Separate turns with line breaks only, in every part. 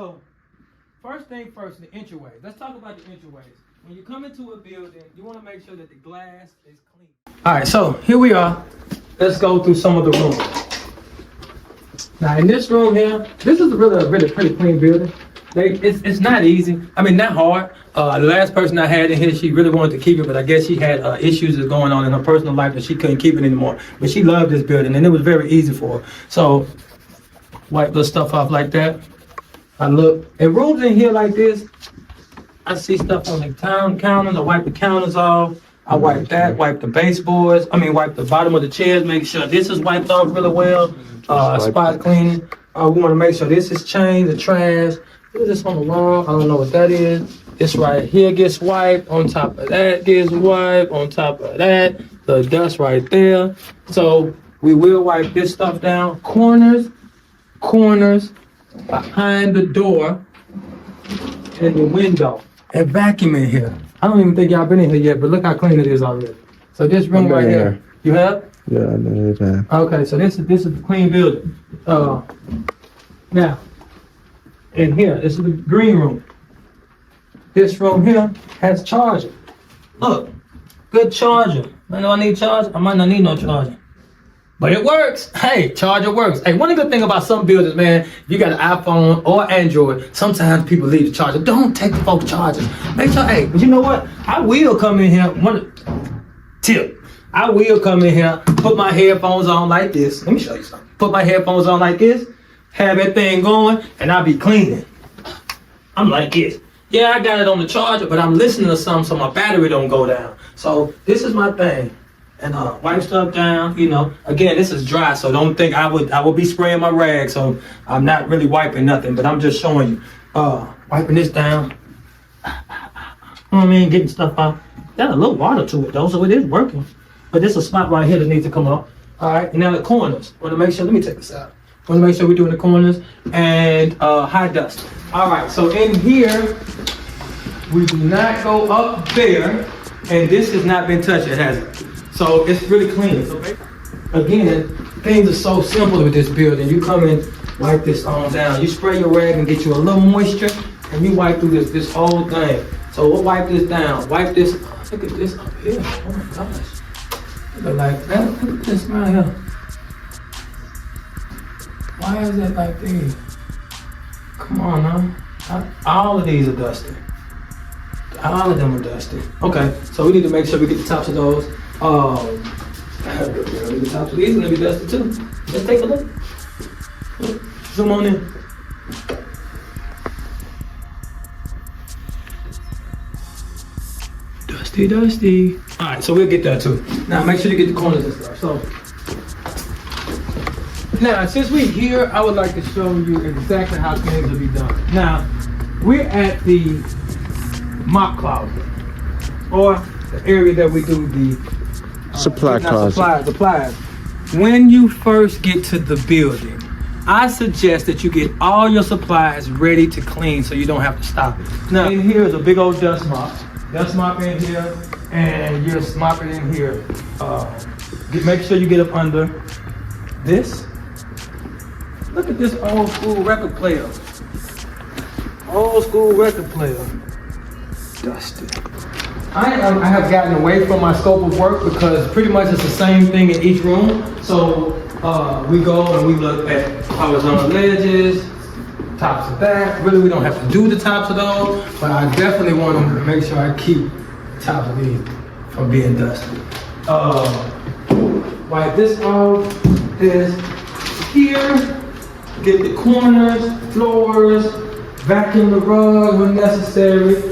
so first thing first, the entryways. Let's talk about the entryways. When you come into a building, you want to make sure that the glass is clean. All right, so here we are. Let's go through some of the rooms. Now in this room here, this is a really pretty clean building. It's not easy. I mean, not hard. The last person I had in here, she really wanted to keep it, but I guess she had issues that's going on in her personal life that she couldn't keep it anymore. But she loved this building, and it was very easy for her. So, wipe the stuff off like that. I look. In rooms in here like this, I see stuff on the counters. I wipe the counters off. I wipe that, wipe the baseboards. Wipe the bottom of the chairs, make sure this is wiped off really well. Spot cleaning. We want to make sure this is changed, the trash. What is this on the wall? I don't know what that is. This right here gets wiped. On top of that gets wiped. On top of that, the dust right there. So we will wipe this stuff down. Corners, behind the door, and the window. And vacuum in here. I don't even think y'all been in here yet, but look how clean it is already. So this room right here. You have?
Yeah, I know that.
Okay, so this is a clean building. Now, in here, this is the green room. This room here has charger. Look, good charger. I know I need charger. I might not need no charger. But it works. Hey, charger works. Hey, one good thing about some buildings, man, if you got an iPhone or Android, sometimes people leave the charger. Don't take the folks' chargers. Make sure, hey, but you know what? I will come in here. I will come in here, put my headphones on like this. Let me show you something. Put my headphones on like this, have that thing going, and I'll be cleaning. I'm like this. Yeah, I got it on the charger, but I'm listening to something so my battery don't go down. So this is my thing. And wipe stuff down, Again, this is dry, so don't think I would be spraying my rag, so I'm not really wiping nothing, but I'm just showing you. Wiping this down. You know what I mean? Getting stuff out. Got a little water to it though, so it is working. But there's a spot right here that needs to come up. All right, and now the corners. Want to make sure, let me take this out. Want to make sure we're doing the corners and high dust. All right, so in here, we do not go up there, and this has not been touched yet, has it? So it's really clean. So again, things are so simple with this building. You come in, wipe this on down. You spray your rag and get you a little moisture, and you wipe through this whole thing. So we'll wipe this down. Wipe this. Look at this up here. Oh my gosh. Look like that. Look at this right here. Why is it like this? Come on now. All of these are dusty. All of them are dusty. Okay, so we need to make sure we get the tops of those. The tops of these are gonna be dusty too. Let's take a look. Zoom on in. Dusty. All right, so we'll get that too. Now make sure you get the corners and stuff. So now, since we're here, I would like to show you exactly how things will be done. Now, we're at the mop closet, or the area that we do the
supply closet.
Supplies. When you first get to the building, I suggest that you get all your supplies ready to clean so you don't have to stop it. Now, in here is a big old dust mop. Dust mop in here, and you're mopping in here. Make sure you get up under this. Look at this old school record player. Old school record player. Dusty. I have gotten away from my scope of work because pretty much it's the same thing in each room. So we go and we look at horizontal ledges, tops of that. Really, we don't have to do the tops of those, but I definitely want to make sure I keep the tops of these from being dusty. Wipe this off, this here. Get the corners, floors, vacuum the rug when necessary.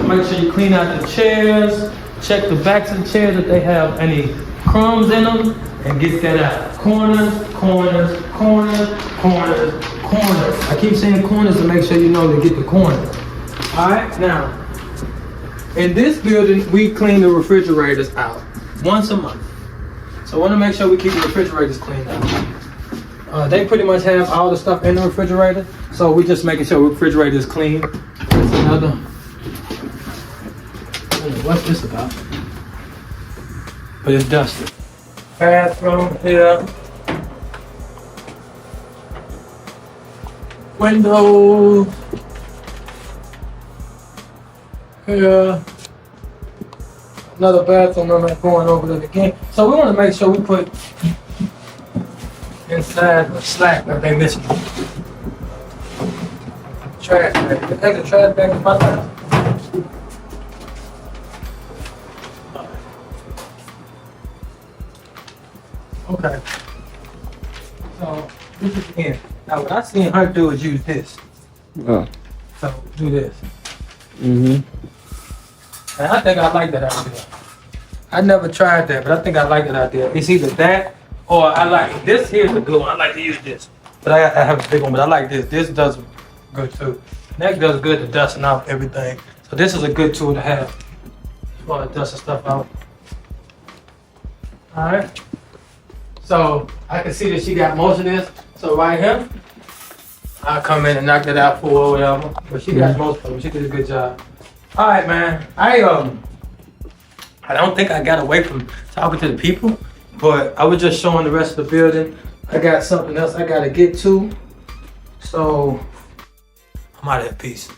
Make sure you clean out the chairs. Check the backs of the chairs if they have any crumbs in them, and get that out. Corners. I keep saying corners to make sure you know to get the corners. All right, now, in this building, we clean the refrigerators out once a month. So I want to make sure we keep the refrigerators cleaned out. They pretty much have all the stuff in the refrigerator, so we're just making sure the refrigerator is clean. That's another. What's this about? But it's dusty. Bathroom here. windows. Here. Another bathroom. I'm not going over it again. So we want to make sure we put inside the slack that they missing. Trash bag. You take the trash bag in my house. Okay. So this is the end. Now what I seen her do is use this.
Oh.
So do this.
Mm-hmm.
And I think I like that idea. I never tried that, but I think I like that idea. It's either that or I like this. Here's a good one. I like to use this, but I have a big one. But I like this. This does good too. That does good to dusting out everything. So this is a good tool to have as far as dusting stuff out. All right. So I can see that she got most of this. So right here, I'll come in and knock that out for her or whatever. But she got most of it. She did a good job. All right, man. I don't think I got away from talking to the people, but I was just showing the rest of the building. I got something else I gotta get to. So I'm out of here. Peace.